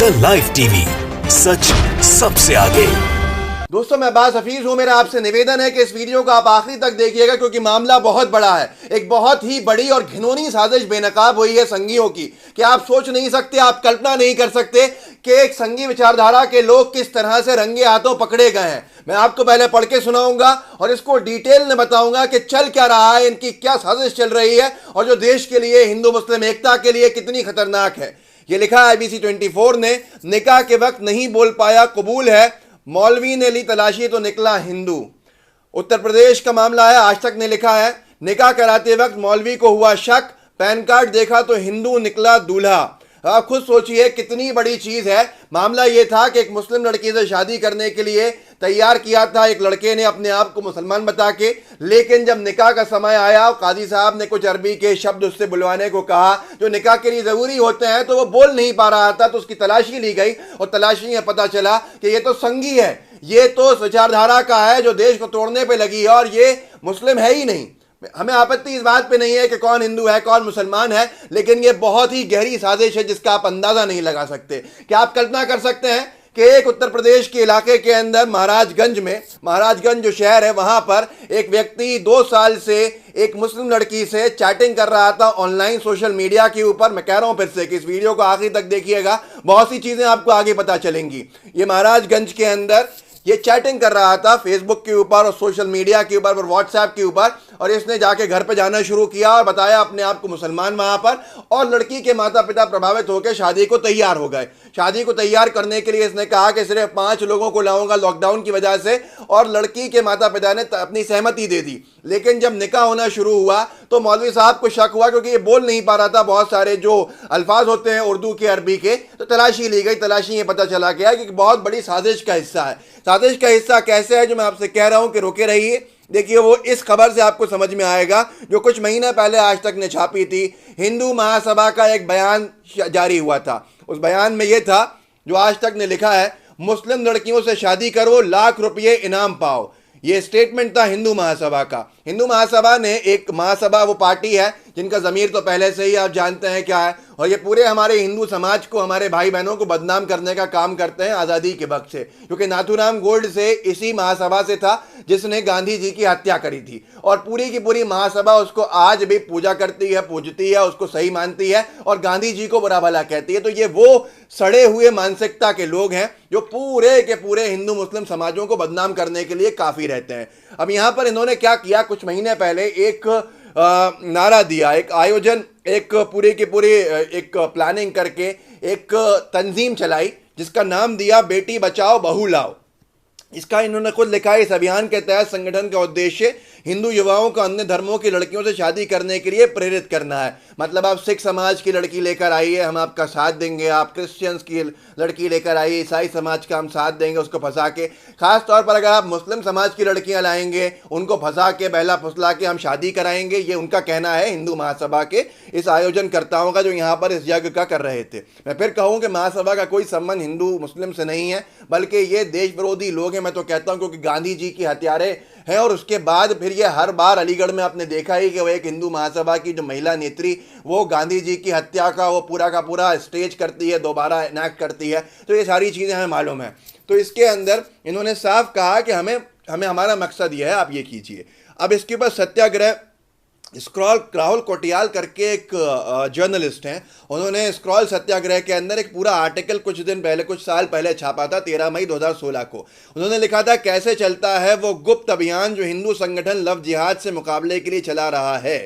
India live TV, सच सबसे आगे। दोस्तों, मैं अब्बास हफीज हूं। मेरा आपसे निवेदन है कि इस वीडियो को आप आखिरी तक देखिएगा, क्योंकि मामला बहुत बड़ा है। एक बहुत ही बड़ी और घिनौनी साजिश बेनकाब हुई है संघियों की कि आप सोच नहीं सकते, आप कल्पना नहीं कर सकते कि एक संघी विचारधारा के लोग किस तरह से रंगे हाथों पकड़े गए हैं। मैं आपको पहले पढ़ के सुनाऊंगा और इसको डिटेल में बताऊंगा कि चल क्या रहा है, इनकी क्या साजिश चल रही है और जो देश के लिए, हिंदू मुस्लिम एकता के लिए कितनी खतरनाक है। ये लिखा है IBC 24 ने। निकाह के वक्त नहीं बोल पाया कबूल है, मौलवी ने ली तलाशी तो निकला हिंदू। उत्तर प्रदेश का मामला है। आज तक ने लिखा है, निकाह कराते वक्त मौलवी को हुआ शक, पैन कार्ड देखा तो हिंदू निकला दूल्हा। आप खुद सोचिए कितनी बड़ी चीज है। मामला यह था कि एक मुस्लिम लड़की से शादी करने के लिए तैयार किया था एक लड़के ने अपने आप को मुसलमान बता के, लेकिन जब निकाह का समय आया, काजी साहब ने कुछ अरबी के शब्द उससे बुलवाने को कहा जो निकाह के लिए जरूरी होते हैं, तो वो बोल नहीं पा रहा था। तो उसकी तलाशी ली गई और तलाशी में पता चला कि ये तो संघी है, ये तो विचारधारा का है जो देश को तोड़ने पर लगी है और ये मुस्लिम है ही नहीं। हमें आपत्ति इस बात पे नहीं है कि कौन हिंदू है कौन मुसलमान है, लेकिन ये बहुत ही गहरी साजिश है जिसका आप अंदाजा नहीं लगा सकते। क्या आप कल्पना कर सकते हैं कि एक उत्तर प्रदेश के इलाके के अंदर महाराजगंज जो शहर है, वहां पर एक व्यक्ति 2 साल से एक मुस्लिम लड़की से चैटिंग कर रहा था ऑनलाइन सोशल मीडिया के ऊपर। मैं कह रहा हूं फिर से कि इस वीडियो को आखिरी तक देखिएगा, बहुत सी चीजें आपको आगे पता चलेंगी। ये महाराजगंज के अंदर ये चैटिंग कर रहा था फेसबुक के ऊपर और सोशल मीडिया के ऊपर और व्हाट्सएप के ऊपर, और इसने जाके घर पे जाना शुरू किया और बताया अपने आप को मुसलमान वहां पर। और लड़की के माता पिता प्रभावित होकर शादी को तैयार हो गए। शादी को तैयार करने के लिए इसने कहा कि सिर्फ 5 लोगों को लाऊंगा लॉकडाउन की वजह से, और लड़की के माता पिता ने अपनी सहमति दे दी। लेकिन जब निकाह होना शुरू हुआ तो मौलवी साहब को शक हुआ, क्योंकि ये बोल नहीं पा रहा था बहुत सारे जो अल्फाज होते हैं उर्दू के, अरबी के। तो तलाशी ली गई। तलाशी ये पता चला गया कि बहुत बड़ी साजिश का हिस्सा है। साजिश का हिस्सा कैसे है, जो मैं आपसे कह रहा हूं कि रुके रहिए, देखिए वो इस खबर से आपको समझ में आएगा जो कुछ महीने पहले आज तक ने छापी थी। हिंदू महासभा का एक बयान जारी हुआ था। उस बयान में यह था जो आज तक ने लिखा है, मुस्लिम लड़कियों से शादी करो, लाख रुपये इनाम पाओ। ये स्टेटमेंट था हिंदू महासभा का। हिंदू महासभा ने, एक महासभा वो पार्टी है जिनका ज़मीर तो पहले से ही आप जानते हैं क्या है, और ये पूरे हमारे हिंदू समाज को, हमारे भाई बहनों को बदनाम करने का काम करते हैं आज़ादी के वक्त से। क्योंकि नाथूराम गोल्ड से इसी महासभा से था जिसने गांधी जी की हत्या करी थी, और पूरी की पूरी महासभा उसको आज भी पूजा करती है, पूजती है, उसको सही मानती है और गांधी जी को बुरा भला कहती है। तो ये वो सड़े हुए मानसिकता के लोग हैं जो पूरे के पूरे हिंदू मुस्लिम समाजों को बदनाम करने के लिए काफ़ी रहते हैं। अब यहाँ पर इन्होंने क्या किया, कुछ महीने पहले एक नारा दिया, एक आयोजन, एक पूरी की पूरी एक प्लानिंग करके एक तंजीम चलाई जिसका नाम दिया बेटी बचाओ बहू लाओ। इसका इन्होंने खुद लिखा है, इस अभियान के तहत संगठन का उद्देश्य हिंदू युवाओं को अन्य धर्मों की लड़कियों से शादी करने के लिए प्रेरित करना है। मतलब आप सिख समाज की लड़की लेकर आइए, हम आपका साथ देंगे। आप क्रिश्चियंस की लड़की लेकर आइए, ईसाई समाज का हम साथ देंगे उसको फंसा के। खास तौर पर अगर आप मुस्लिम समाज की लड़कियां लाएंगे, उनको फंसा के बहला फुसला के हम शादी कराएंगे, ये उनका कहना है हिंदू महासभा के इस आयोजनकर्ताओं का जो यहाँ पर इस यज्ञ का कर रहे थे। मैं फिर कहूँ कि महासभा का कोई संबंध हिंदू मुस्लिम से नहीं है, बल्कि ये देश विरोधी लोग हैं। मैं तो कहता हूँ क्योंकि गांधी जी की हत्यारे हैं, और उसके बाद फिर ये हर बार अलीगढ़ में आपने देखा ही कि वो एक हिंदू महासभा की जो महिला नेत्री, वो गांधी जी की हत्या का वो पूरा का पूरा स्टेज करती है, दोबारा इनैक्ट करती है। तो ये सारी चीज़ें हमें मालूम है। तो इसके अंदर इन्होंने साफ कहा कि हमें हमारा मकसद ये है, आप ये कीजिए। अब इसके ऊपर सत्याग्रह, स्क्रॉल राहुल कोटियाल करके एक जर्नलिस्ट हैं, उन्होंने स्क्रॉल सत्याग्रह के अंदर एक पूरा आर्टिकल कुछ दिन पहले, कुछ साल पहले छापा था, 13 मई 2016 को। उन्होंने लिखा था, कैसे चलता है वो गुप्त अभियान जो हिंदू संगठन लव जिहाद से मुकाबले के लिए चला रहा है।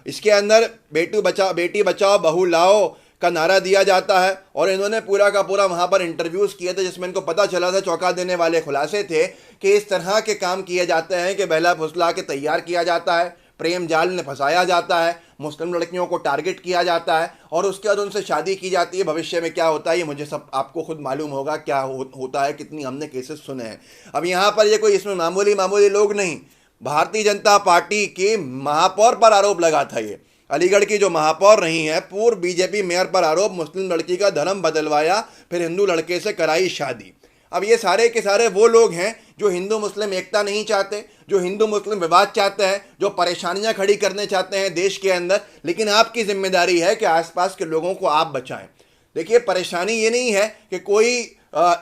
इसके अंदर बेटी बचाओ बहू लाओ का नारा दिया जाता है, और इन्होंने पूरा का पूरा वहाँ पर इंटरव्यूज़ किए थे जिसमें इनको पता चला था, चौंका देने वाले खुलासे थे कि इस तरह के काम किए जाते हैं कि बहला फुसला के तैयार किया जाता है, प्रेम जाल में फंसाया जाता है, मुस्लिम लड़कियों को टारगेट किया जाता है और उसके बाद उनसे शादी की जाती है। भविष्य में क्या होता है ये मुझे सब आपको खुद मालूम होगा क्या होता है, कितनी हमने केसेस सुने हैं। अब यहाँ पर ये कोई इसमें मामूली लोग नहीं, भारतीय जनता पार्टी के महापौर पर आरोप लगा था। ये अलीगढ़ की जो महापौर रही हैं, पूर्व बीजेपी मेयर पर आरोप, मुस्लिम लड़की का धर्म बदलवाया, फिर हिंदू लड़के से कराई शादी। अब ये सारे के सारे वो लोग हैं जो हिंदू मुस्लिम एकता नहीं चाहते, जो हिंदू मुस्लिम विवाद चाहते हैं, जो परेशानियां खड़ी करने चाहते हैं देश के अंदर। लेकिन आपकी जिम्मेदारी है कि आसपास के लोगों को आप बचाएं। देखिए, परेशानी ये नहीं है कि कोई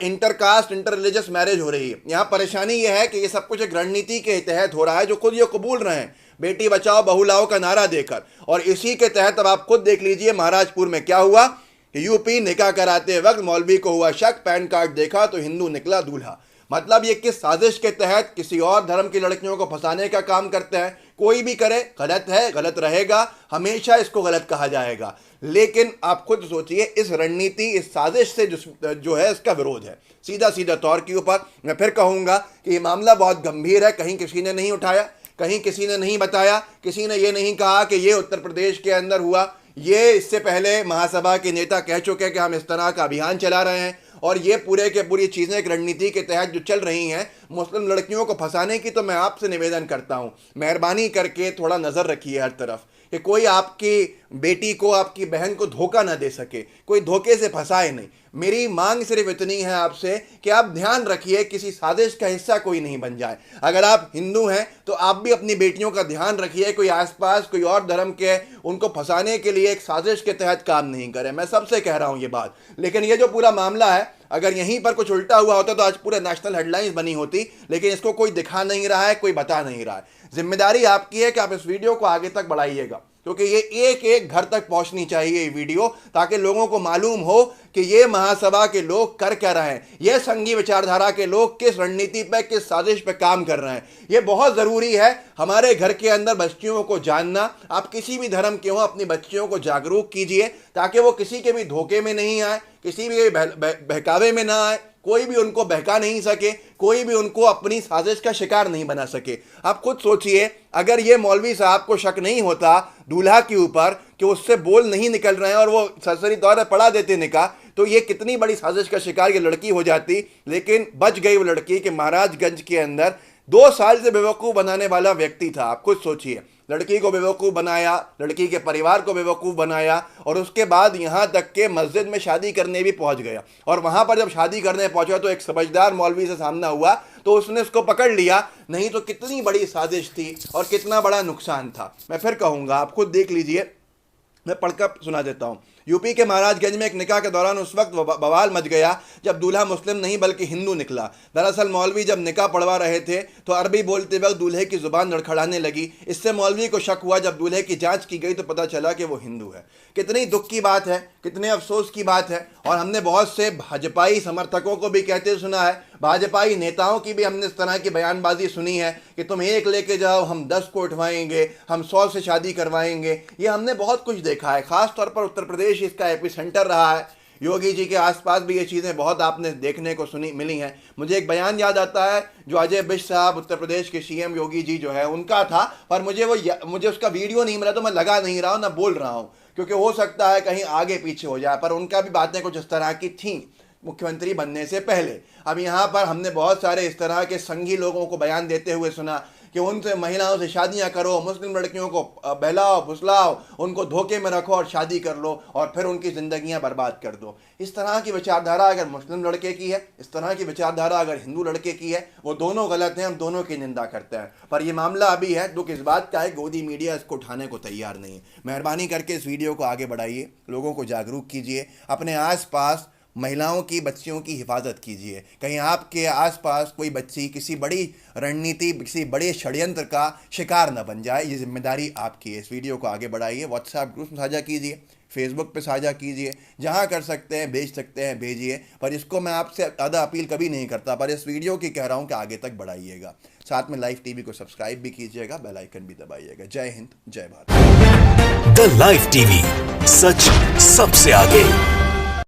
इंटरकास्ट इंटर रिलीजियस मैरिज हो रही है। यहाँ परेशानी ये है कि ये सब कुछ एक रणनीति के तहत हो रहा है, जो खुद ये कबूल रहे हैं बेटी बचाओ बहू लाओ का नारा देकर। और इसी के तहत अब आप खुद देख लीजिए महाराजपुर में क्या हुआ कि यूपी निकाह कराते वक्त मौलवी को हुआ शक, पैन कार्ड देखा तो हिंदू निकला दूल्हा। मतलब ये किस साजिश के तहत किसी और धर्म की लड़कियों को फंसाने का काम करते हैं। कोई भी करे गलत है, गलत रहेगा, हमेशा इसको गलत कहा जाएगा। लेकिन आप खुद सोचिए, इस रणनीति इस साजिश से जो है इसका विरोध है सीधा सीधा तौर के ऊपर। मैं फिर कहूँगा कि ये मामला बहुत गंभीर है। कहीं किसी ने नहीं उठाया, कहीं किसी ने नहीं बताया, किसी ने ये नहीं कहा कि ये उत्तर प्रदेश के अंदर हुआ। ये इससे पहले महासभा के नेता कह चुके हैं कि हम इस तरह का अभियान चला रहे हैं और ये पूरे के पूरी चीज़ें एक रणनीति के तहत जो चल रही हैं मुस्लिम लड़कियों को फंसाने की। तो मैं आपसे निवेदन करता हूँ, मेहरबानी करके थोड़ा नज़र रखिए हर तरफ कि कोई आपकी बेटी को, आपकी बहन को धोखा ना दे सके, कोई धोखे से फंसाए नहीं। मेरी मांग सिर्फ इतनी है आपसे कि आप ध्यान रखिए किसी साजिश का हिस्सा कोई नहीं बन जाए। अगर आप हिंदू हैं तो आप भी अपनी बेटियों का ध्यान रखिए, कोई आसपास कोई और धर्म के उनको फंसाने के लिए एक साजिश के तहत काम नहीं करें। मैं सबसे कह रहा हूँ ये बात। लेकिन ये जो पूरा मामला है, अगर यहीं पर कुछ उल्टा हुआ होता तो आज पूरे नेशनल हेडलाइंस बनी होती, लेकिन इसको कोई दिखा नहीं रहा है, कोई बता नहीं रहा है। जिम्मेदारी आपकी है कि आप इस वीडियो को आगे तक बढ़ाइएगा, क्योंकि ये एक एक घर तक पहुंचनी चाहिए ये वीडियो, ताकि लोगों को मालूम हो कि ये महासभा के लोग कर क्या रहे हैं, ये संघी विचारधारा के लोग किस रणनीति पे, किस साजिश पे काम कर रहे हैं। ये बहुत ज़रूरी है हमारे घर के अंदर बच्चियों को जानना। आप किसी भी धर्म के हो, अपनी बच्चियों को जागरूक कीजिए ताकि वो किसी के भी धोखे में नहीं आए, किसी भी बहकावे में ना आए, कोई भी उनको बहका नहीं सके, कोई भी उनको अपनी साजिश का शिकार नहीं बना सके। आप खुद सोचिए, अगर ये मौलवी साहब को शक नहीं होता दूल्हा के ऊपर कि उससे बोल नहीं निकल रहे हैं और वो सरसरी तौर पर पढ़ा देते निकाह, तो ये कितनी बड़ी साजिश का शिकार ये लड़की हो जाती। लेकिन बच गई वो लड़की कि महाराजगंज के अंदर 2 साल से बेवकूफ़ बनाने वाला व्यक्ति था। आप खुद सोचिए, लड़की को बेवकूफ़ बनाया, लड़की के परिवार को बेवकूफ़ बनाया और उसके बाद यहाँ तक के मस्जिद में शादी करने भी पहुँच गया। और वहाँ पर जब शादी करने पहुँचा तो एक समझदार मौलवी से सामना हुआ तो उसने उसको पकड़ लिया, नहीं तो कितनी बड़ी साजिश थी और कितना बड़ा नुकसान था। मैं फिर कहूँगा, आप खुद देख लीजिए, मैं पढ़कर सुना देता हूँ। यूपी के महाराजगंज में एक निकाह के दौरान उस वक्त बवाल मच गया जब दूल्हा मुस्लिम नहीं बल्कि हिंदू निकला। दरअसल मौलवी जब निकाह पढ़वा रहे थे तो अरबी बोलते वक्त दूल्हे की जुबान लड़खड़ाने लगी। इससे मौलवी को शक हुआ। जब दूल्हे की जांच की गई तो पता चला कि वो हिंदू है। कितनी दुख की बात है, कितने अफसोस की बात है। और हमने बहुत से भाजपाई समर्थकों को भी कहते सुना है, भाजपाई नेताओं की भी हमने इस तरह की बयानबाजी सुनी है कि तुम एक लेके जाओ, हम 10 को उठवाएंगे, हम 100 से शादी करवाएंगे। ये हमने बहुत कुछ देखा है, खास तौर पर उत्तर प्रदेश इसका एपी सेंटर रहा है। योगी जी के आसपास भी ये चीज़ें बहुत आपने देखने को मिली हैं। मुझे एक बयान याद आता है जो अजय बिश साहब, उत्तर प्रदेश के सीएम योगी जी जो है उनका था, पर मुझे उसका वीडियो नहीं मिला तो मैं लगा नहीं रहा हूँ, ना बोल रहा हूँ, क्योंकि हो सकता है कहीं आगे पीछे हो जाए। पर उनका भी बातें कुछ इस तरह की थी मुख्यमंत्री बनने से पहले। अब यहाँ पर हमने बहुत सारे इस तरह के संघी लोगों को बयान देते हुए सुना कि उनसे महिलाओं से शादियां करो, मुस्लिम लड़कियों को बहलाओ फुसलाओ, उनको धोखे में रखो और शादी कर लो और फिर उनकी ज़िंदगियां बर्बाद कर दो। इस तरह की विचारधारा अगर मुस्लिम लड़के की है, इस तरह की विचारधारा अगर हिंदू लड़के की है, वो दोनों गलत हैं, हम दोनों की निंदा करते हैं। पर ये मामला अभी है, दुख इस बात का है गोदी मीडिया इसको उठाने को तैयार नहीं है। मेहरबानी करके इस वीडियो को आगे बढ़ाइए, लोगों को जागरूक कीजिए, अपने आसपास महिलाओं की, बच्चियों की हिफाजत कीजिए। कहीं आपके आसपास कोई बच्ची किसी बड़ी रणनीति, किसी बड़े षड्यंत्र का शिकार न बन जाए। ये जिम्मेदारी आपकी है। इस वीडियो को आगे बढ़ाइए, व्हाट्सएप ग्रुप में साझा कीजिए, फेसबुक पे साझा कीजिए, जहाँ कर सकते हैं भेज सकते हैं भेजिए। पर इसको मैं आपसे ज़्यादा अपील कभी नहीं करता, पर इस वीडियो की कह रहा हूँ कि आगे तक बढ़ाइएगा। साथ में लाइव टीवी को सब्सक्राइब भी कीजिएगा, बेल आइकन भी दबाइएगा। जय हिंद, जय भारत। द लाइव टीवी, सच सबसे आगे।